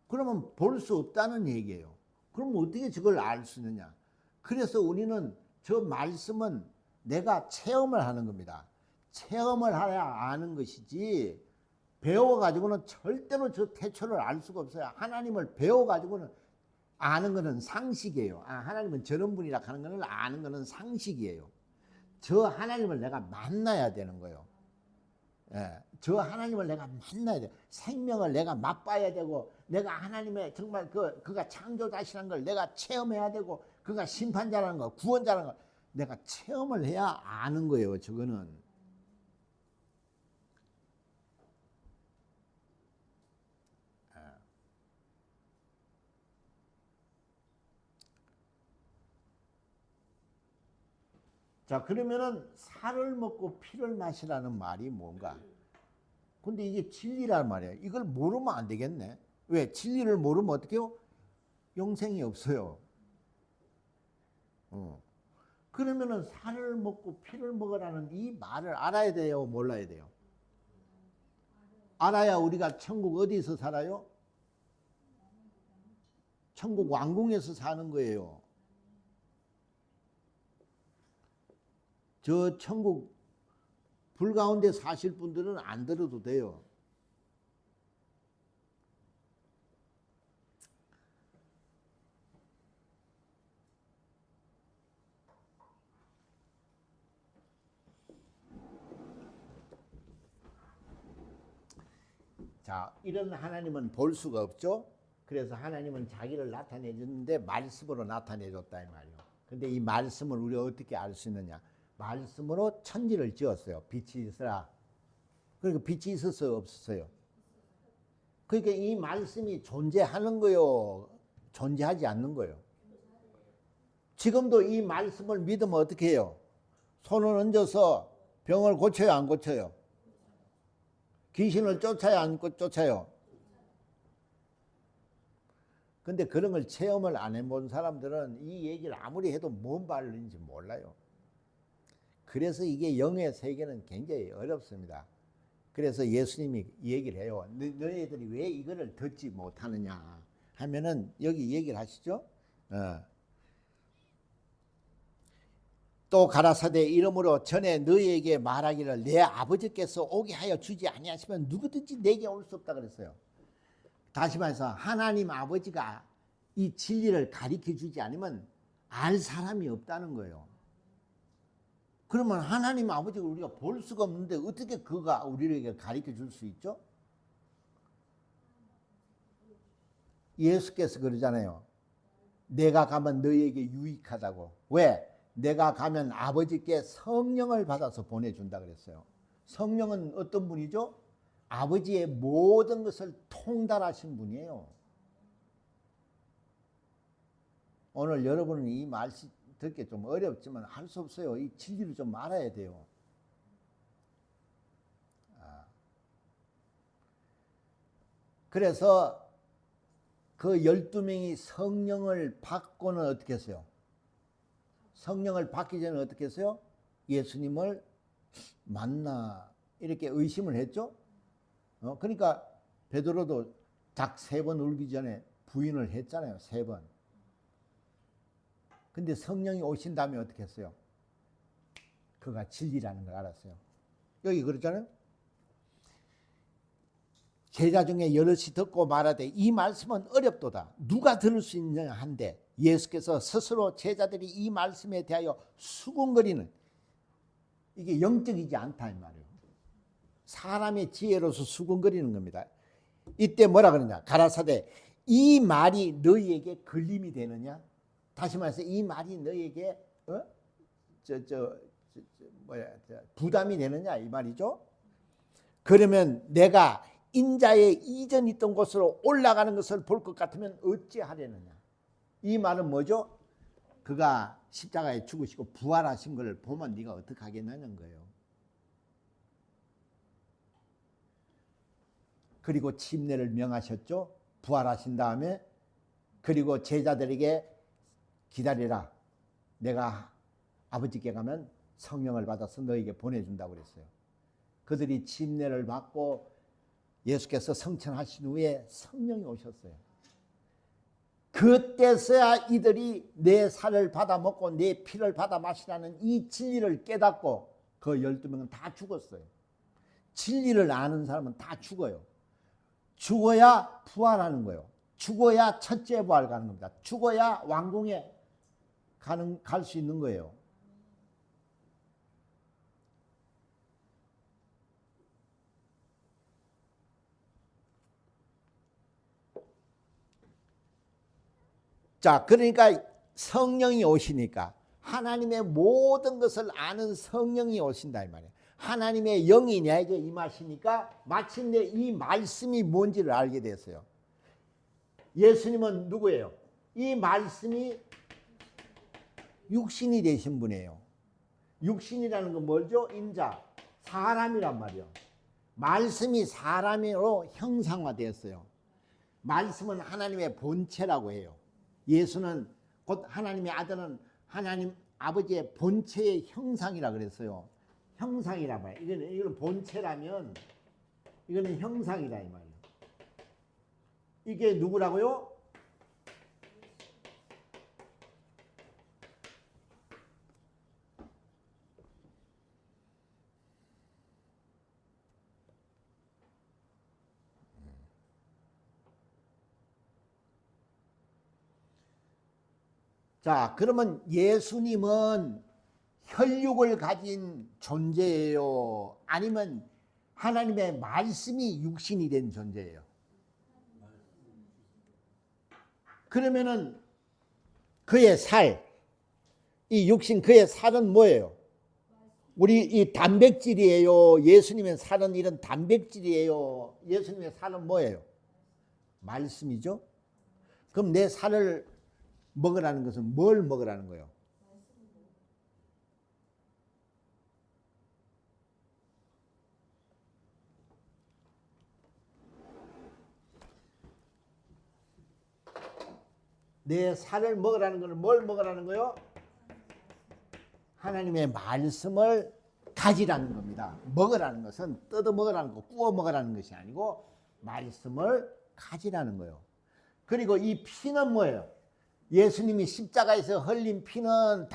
그러면 볼 수 없다는 얘기예요. 그럼 어떻게 저걸 알 수 있느냐? 그래서 우리는 저 말씀은 내가 체험을 하는 겁니다. 체험을 해야 아는 것이지 배워가지고는 절대로 저 태초를 알 수가 없어요. 하나님을 배워가지고는 아는 것은 상식이에요. 하나님은 저런 분이라 하는 것을 아는 것은 상식이에요. 저 하나님을 내가 만나야 되는 거예요. 저 하나님을 내가 만나야 돼. 생명을 내가 맛봐야 되고, 내가 하나님의 정말 그가 창조자시라는 걸 내가 체험해야 되고, 그가 심판자라는 거, 구원자라는 걸 내가 체험을 해야 아는 거예요. 저거는. 자, 그러면은 살을 먹고 피를 마시라는 말이 뭔가? 근데 이게 진리란 말이에요. 이걸 모르면 안 되겠네. 왜? 진리를 모르면 어떻게 해요? 영생이 없어요. 그러면은 살을 먹고 피를 먹으라는 이 말을 알아야 돼요? 몰라야 돼요? 알아야 우리가 천국 어디서 살아요? 천국 왕궁에서 사는 거예요. 저 천국 불 가운데 사실 분들은 안 들어도 돼요. 자, 이런 하나님은 볼 수가 없죠. 그래서 하나님은 자기를 나타내 줬는데 말씀으로 나타내 줬다 이 말이에요. 근데 이 말씀을 우리가 어떻게 알 수 있느냐? 말씀으로 천지를 지었어요. 빛이 있으라. 그러니까 빛이 있었어요, 없었어요? 그러니까 이 말씀이 존재하는 거요, 존재하지 않는 거요? 지금도 이 말씀을 믿으면 어떻게 해요? 손을 얹어서 병을 고쳐요, 안 고쳐요? 귀신을 쫓아요, 안 쫓아요? 근데 그런 걸 체험을 안 해본 사람들은 이 얘기를 아무리 해도 뭔 말인지 몰라요. 그래서 이게 영의 세계는 굉장히 어렵습니다. 그래서 예수님이 얘기를 해요. 너희들이 왜 이거를 듣지 못하느냐 하면은 여기 얘기를 하시죠. 또 가라사대 이름으로 전에 너희에게 말하기를 내 아버지께서 오게 하여 주지 아니하시면 누구든지 내게 올 수 없다 그랬어요. 다시 말해서 하나님 아버지가 이 진리를 가르쳐 주지 않으면 알 사람이 없다는 거예요. 그러면 하나님 아버지를 우리가 볼 수가 없는데 어떻게 그가 우리에게 가르쳐 줄 수 있죠? 예수께서 그러잖아요. 내가 가면 너희에게 유익하다고. 왜? 내가 가면 아버지께 성령을 받아서 보내준다 그랬어요. 성령은 어떤 분이죠? 아버지의 모든 것을 통달하신 분이에요. 오늘 여러분은 이 말씀 듣기 좀 어렵지만 할 수 없어요. 이 진리를 좀 알아야 돼요. 그래서 그 12명이 성령을 받고는 어떻게 했어요? 성령을 받기 전에 어떻게 했어요? 예수님을 만나 이렇게 의심을 했죠. 그러니까 베드로도 닭 3번 울기 전에 부인을 했잖아요. 3번. 근데 성령이 오신 다음에 어떻게 했어요? 그가 진리라는 걸 알았어요. 여기 그러잖아요. 제자 중에 여럿이 듣고 말하되 이 말씀은 어렵도다. 누가 들을 수 있느냐 한데 예수께서 스스로 제자들이 이 말씀에 대하여 수군거리는, 이게 영적이지 않다 이 말이에요. 사람의 지혜로서 수군거리는 겁니다. 이때 뭐라 그러냐? 가라사대 이 말이 너희에게 걸림이 되느냐? 다시 말해서 이 말이 너희에게 부담이 되느냐 이 말이죠. 그러면 내가 인자의 이전 있던 곳으로 올라가는 것을 볼 것 같으면 어찌하려느냐? 이 말은 뭐죠? 그가 십자가에 죽으시고 부활하신 것을 보면 네가 어떻게 하겠냐는 거예요. 그리고 침례를 명하셨죠. 부활하신 다음에. 그리고 제자들에게 기다리라. 내가 아버지께 가면 성령을 받아서 너에게 보내준다고 그랬어요. 그들이 침례를 받고 예수께서 성천하신 후에 성령이 오셨어요. 그때서야 이들이 내 살을 받아 먹고 내 피를 받아 마시라는 이 진리를 깨닫고 그 12명은 다 죽었어요. 진리를 아는 사람은 다 죽어요. 죽어야 부활하는 거예요. 죽어야 첫째 부활 가는 겁니다. 죽어야 왕궁에 갈 수 있는 거예요. 자, 그러니까 성령이 오시니까 하나님의 모든 것을 아는 성령이 오신다 이 말이에요. 하나님의 영이 내게 임하시니까 마침내 이 말씀이 뭔지를 알게 됐어요. 예수님은 누구예요? 이 말씀이 육신이 되신 분이에요. 육신이라는 건 뭐죠? 인자, 사람이란 말이에요. 말씀이 사람으로 형상화되었어요. 말씀은 하나님의 본체라고 해요. 예수는 곧 하나님의 아들은 하나님 아버지의 본체의 형상이라 그랬어요. 형상이란 말이에요. 이거는 본체라면 이거는 형상이다 이 말이에요. 이게 누구라고요? 자, 그러면 예수님은 혈육을 가진 존재예요? 아니면 하나님의 말씀이 육신이 된 존재예요? 그러면은 그의 살, 이 육신 그의 살은 뭐예요? 우리 이 단백질이에요? 예수님의 살은 이런 단백질이에요? 예수님의 살은 뭐예요? 말씀이죠? 그럼 내 살을 먹으라는 것은 뭘 먹으라는 거예요? 내 살을 먹으라는 것은 뭘 먹으라는 거요? 하나님의 말씀을 가지라는 겁니다. 먹으라는 것은 뜯어 먹으라는 거, 구워 먹으라는 것이 아니고 말씀을 가지라는 거예요. 그리고 이 피는 뭐예요? 예수님이 십자가에서 흘린 피는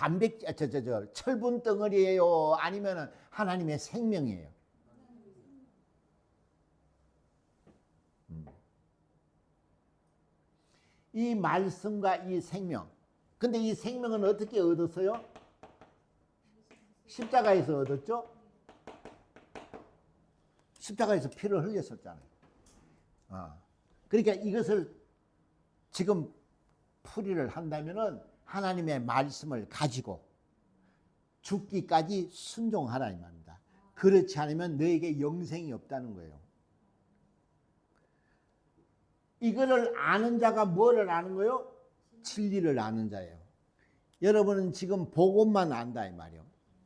철분 덩어리예요? 아니면 하나님의 생명이에요? 이 말씀과 이 생명. 근데 이 생명은 어떻게 얻었어요? 십자가에서 얻었죠? 십자가에서 피를 흘렸었잖아요. 그러니까 이것을 지금 풀이를 한다면은 하나님의 말씀을 가지고 죽기까지 순종하라 이 말입니다. 그렇지 않으면 너에게 영생이 없다는 거예요. 이거를 아는 자가 뭐를 아는 거예요? 진리를 아는 자예요. 여러분은 지금 복음만 안다 이 말이에요.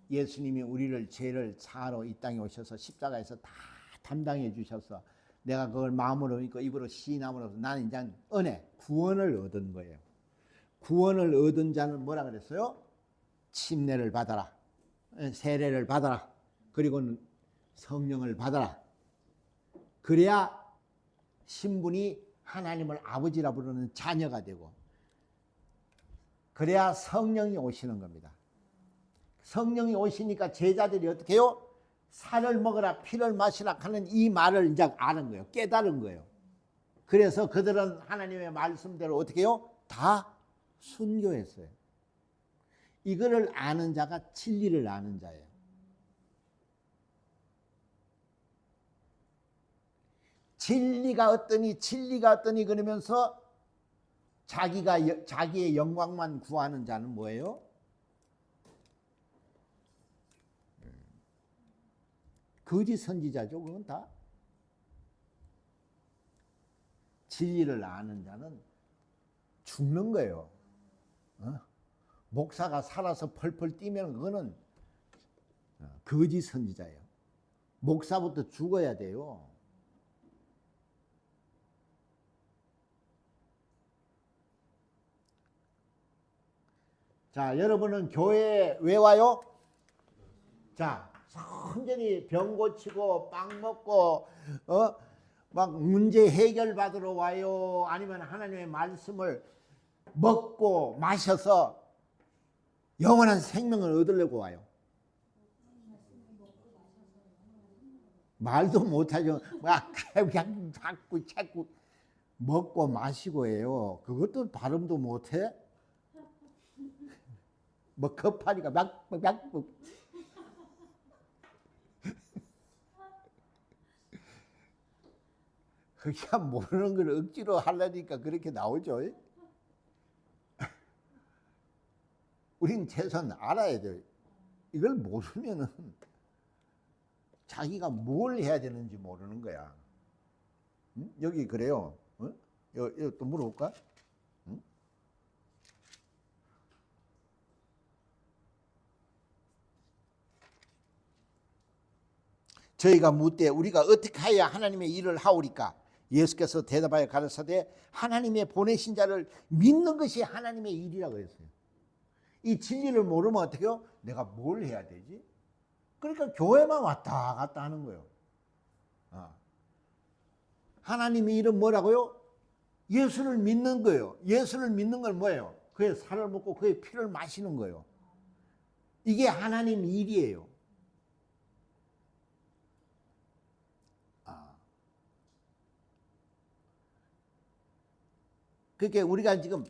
예수님이 우리를 죄를 사하러 이 땅에 오셔서 십자가에서 다 담당해 주셔서 내가 그걸 마음으로 믿고 입으로 시인함으로써 나는 이제 은혜, 구원을 얻은 거예요. 구원을 얻은 자는 뭐라 그랬어요? 침례를 받아라, 세례를 받아라, 그리고 성령을 받아라. 그래야 신분이 하나님을 아버지라 부르는 자녀가 되고, 그래야 성령이 오시는 겁니다. 성령이 오시니까 제자들이 어떻게 해요? 살을 먹으라 피를 마시라 하는 이 말을 이제 아는 거예요. 깨달은 거예요. 그래서 그들은 하나님의 말씀대로 어떻게 해요? 다 순교했어요. 이거를 아는 자가 진리를 아는 자예요. 진리가 어떠니 그러면서 자기의 영광만 구하는 자는 뭐예요? 거짓 선지자죠. 그건 다. 진리를 아는 자는 죽는 거예요. 목사가 살아서 펄펄 뛰면 그거는 거짓 선지자예요. 목사부터 죽어야 돼요. 자, 여러분은 교회에 왜 와요? 자, 완전히 병 고치고 빵 먹고 막 문제 해결 받으러 와요? 아니면 하나님의 말씀을 먹고 마셔서 영원한 생명을 얻으려고 와요? 말도 못하죠. 막 그냥 자꾸 먹고 마시고 해요. 그것도 발음도 못해? 뭐 급하니까 막 그냥 모르는 걸 억지로 하려니까 그렇게 나오죠. 우린 최소한 알아야 돼요. 이걸 모르면은 자기가 뭘 해야 되는지 모르는 거야. 응? 여기 그래요. 응? 여기 또 물어볼까? 응? 저희가 묻되 우리가 어떻게 하여야 하나님의 일을 하오리까? 예수께서 대답하여 가라사대 하나님의 보내신 자를 믿는 것이 하나님의 일이라고 했어요. 이 진리를 모르면 어떻게 해요? 내가 뭘 해야 되지? 그러니까 교회만 왔다 갔다 하는 거예요. 하나님의 일은 뭐라고요? 예수를 믿는 거예요. 예수를 믿는 건 뭐예요? 그의 살을 먹고 그의 피를 마시는 거예요. 이게 하나님 일이에요. 그러니까 우리가 지금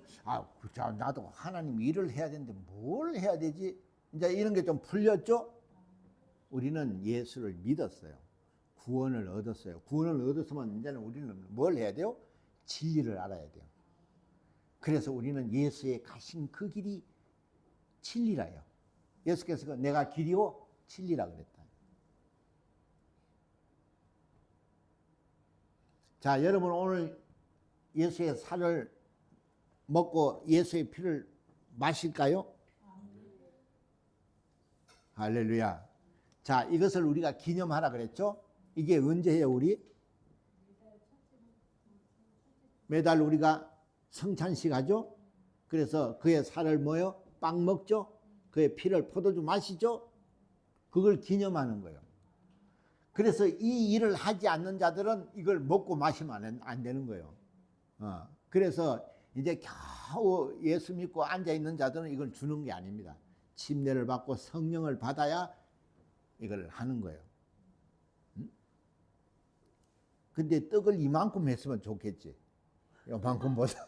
나도 하나님 일을 해야 되는데 뭘 해야 되지? 이제 이런 게 좀 풀렸죠? 우리는 예수를 믿었어요. 구원을 얻었어요. 구원을 얻었으면 이제는 우리는 뭘 해야 돼요? 진리를 알아야 돼요. 그래서 우리는 예수의 가신 그 길이 진리라요. 예수께서 내가 길이요 진리라 그랬다. 자, 여러분 오늘 예수의 살을 먹고 예수의 피를 마실까요? 할렐루야. 자, 이것을 우리가 기념하라 그랬죠? 이게 언제 해요, 우리? 매달 우리가 성찬식 하죠? 그래서 그의 살을 뭐요? 빵 먹죠. 그의 피를 포도주 마시죠. 그걸 기념하는 거예요. 그래서 이 일을 하지 않는 자들은 이걸 먹고 마시면 안 되는 거예요. 그래서 이제 겨우 예수 믿고 앉아 있는 자들은 이걸 주는 게 아닙니다. 침례를 받고 성령을 받아야 이걸 하는 거예요. 근데 떡을 이만큼 했으면 좋겠지. 이만큼보다.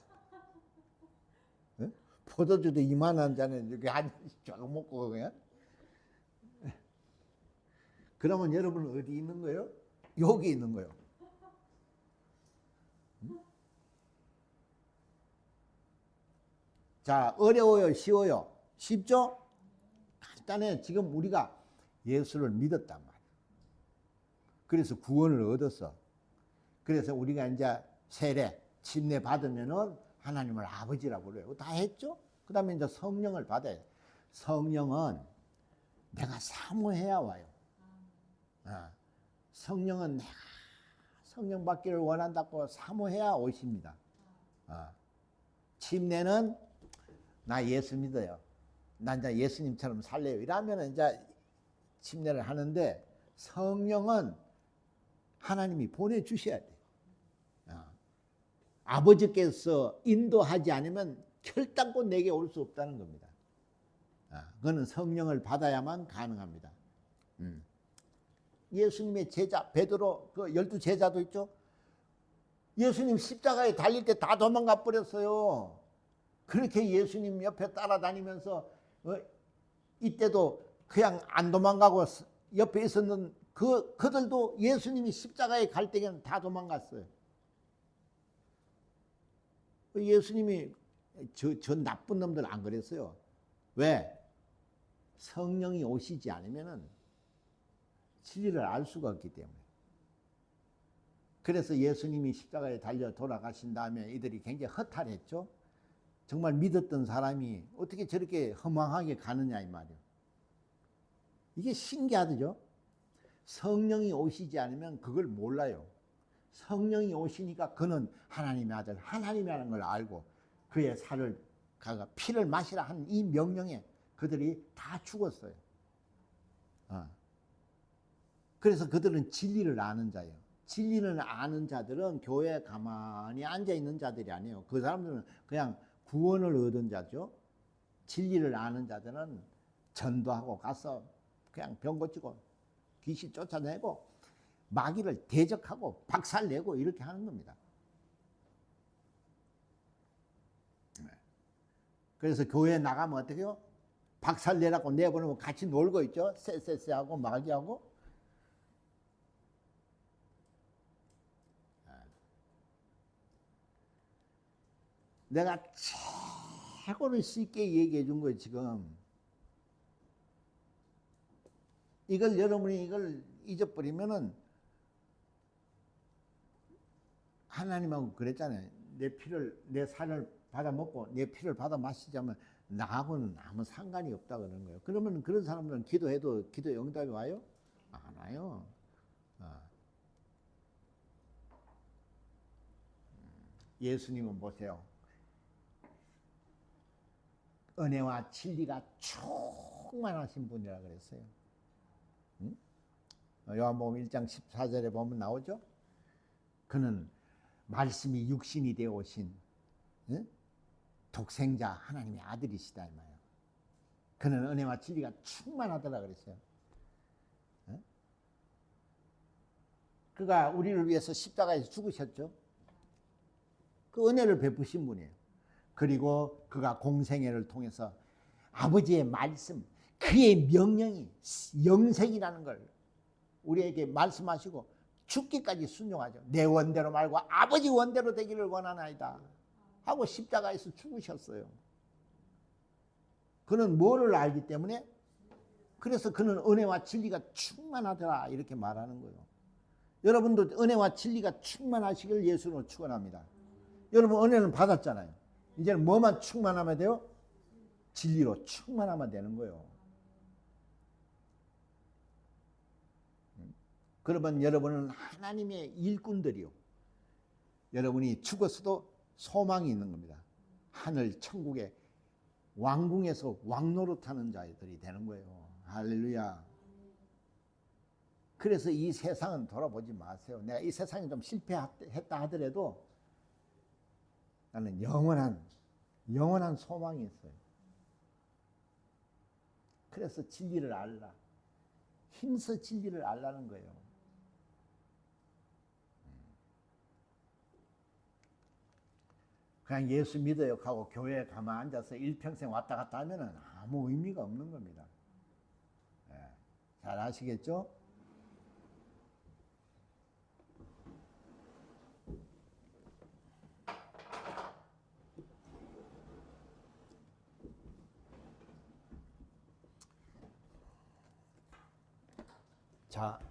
포도주도 이만한 잔에 이렇게 한 잔씩 쫙 먹고 그냥. 그러면 여러분은 어디 있는 거예요? 여기 있는 거예요. 자, 어려워요? 쉬워요? 쉽죠? 간단해. 지금 우리가 예수를 믿었단 말이에요. 그래서 구원을 얻었어. 그래서 우리가 이제 세례, 침례 받으면은 하나님을 아버지라고 그래요. 다 했죠? 그 다음에 이제 성령을 받아요. 성령은 내가 사모해야 와요. 성령은 내가 성령 받기를 원한다고 사모해야 오십니다. 침례는 나 예수 믿어요. 나 이제 예수님처럼 살래요. 이러면 이제 침례를 하는데 성령은 하나님이 보내주셔야 돼요. 아버지께서 인도하지 않으면 결단코 내게 올 수 없다는 겁니다. 그거는 성령을 받아야만 가능합니다. 예수님의 제자 베드로 그 12 제자도 있죠. 예수님 십자가에 달릴 때 다 도망가 버렸어요. 그렇게 예수님 옆에 따라다니면서 이때도 그냥 안 도망가고 옆에 있었는 그들도 예수님이 십자가에 갈 때에는 다 도망갔어요. 예수님이 저 나쁜 놈들 안 그랬어요. 왜? 성령이 오시지 않으면은 진리를 알 수가 없기 때문에. 그래서 예수님이 십자가에 달려 돌아가신 다음에 이들이 굉장히 허탈했죠. 정말 믿었던 사람이 어떻게 저렇게 허망하게 가느냐 이 말이에요. 이게 신기하죠. 성령이 오시지 않으면 그걸 몰라요. 성령이 오시니까 그는 하나님의 아들, 하나님이라는 걸 알고 그의 살을 가가 피를 마시라 한 이 명령에 그들이 다 죽었어요. 그래서 그들은 진리를 아는 자예요. 진리를 아는 자들은 교회에 가만히 앉아 있는 자들이 아니에요. 그 사람들은 그냥 구원을 얻은 자죠. 진리를 아는 자들은 전도하고 가서 그냥 병 고치고 귀신 쫓아내고 마귀를 대적하고 박살내고 이렇게 하는 겁니다. 그래서 교회에 나가면 어떻게 해요? 박살내라고 내보내면 같이 놀고 있죠. 쎄쎄쎄하고 마귀하고. 내가 최고로 쉽게 얘기해 준 거예요, 지금. 이걸 여러분이 이걸 잊어버리면은 하나님하고 그랬잖아요. 내 살을 받아 먹고 내 피를 받아 마시자면 나하고는 아무 상관이 없다 그러는 거예요. 그러면 그런 사람들은 기도해도 기도 응답이 와요? 안 와요. 예수님은 보세요. 은혜와 진리가 충만하신 분이라 그랬어요. 요한복음 1장 14절에 보면 나오죠. 그는 말씀이 육신이 되어 오신 독생자 하나님의 아들이시다 이 말이에요. 그는 은혜와 진리가 충만하더라 그랬어요. 그가 우리를 위해서 십자가에서 죽으셨죠. 그 은혜를 베푸신 분이에요. 그리고 그가 공생애를 통해서 아버지의 말씀, 그의 명령이 영생이라는 걸 우리에게 말씀하시고 죽기까지 순종하죠. 내 원대로 말고 아버지 원대로 되기를 원하나이다 하고 십자가에서 죽으셨어요. 그는 뭐를 알기 때문에? 그래서 그는 은혜와 진리가 충만하더라 이렇게 말하는 거예요. 여러분도 은혜와 진리가 충만하시길 예수로 축원합니다. 여러분 은혜는 받았잖아요. 이제는 뭐만 충만하면 돼요? 진리로 충만하면 되는 거예요. 그러면 여러분은 하나님의 일꾼들이요. 여러분이 죽었어도 소망이 있는 겁니다. 하늘 천국에 왕궁에서 왕노릇하는 자들이 되는 거예요. 할렐루야. 그래서 이 세상은 돌아보지 마세요. 내가 이 세상에 좀 실패했다 하더라도 나는 영원한 소망이 있어요. 그래서 진리를 알라. 힘써 진리를 알라는 거예요. 그냥 예수 믿어요 하고 교회에 가만 앉아서 일평생 왔다 갔다 하면 아무 의미가 없는 겁니다. 잘 아시겠죠? 자,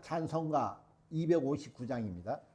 찬송가 259장입니다.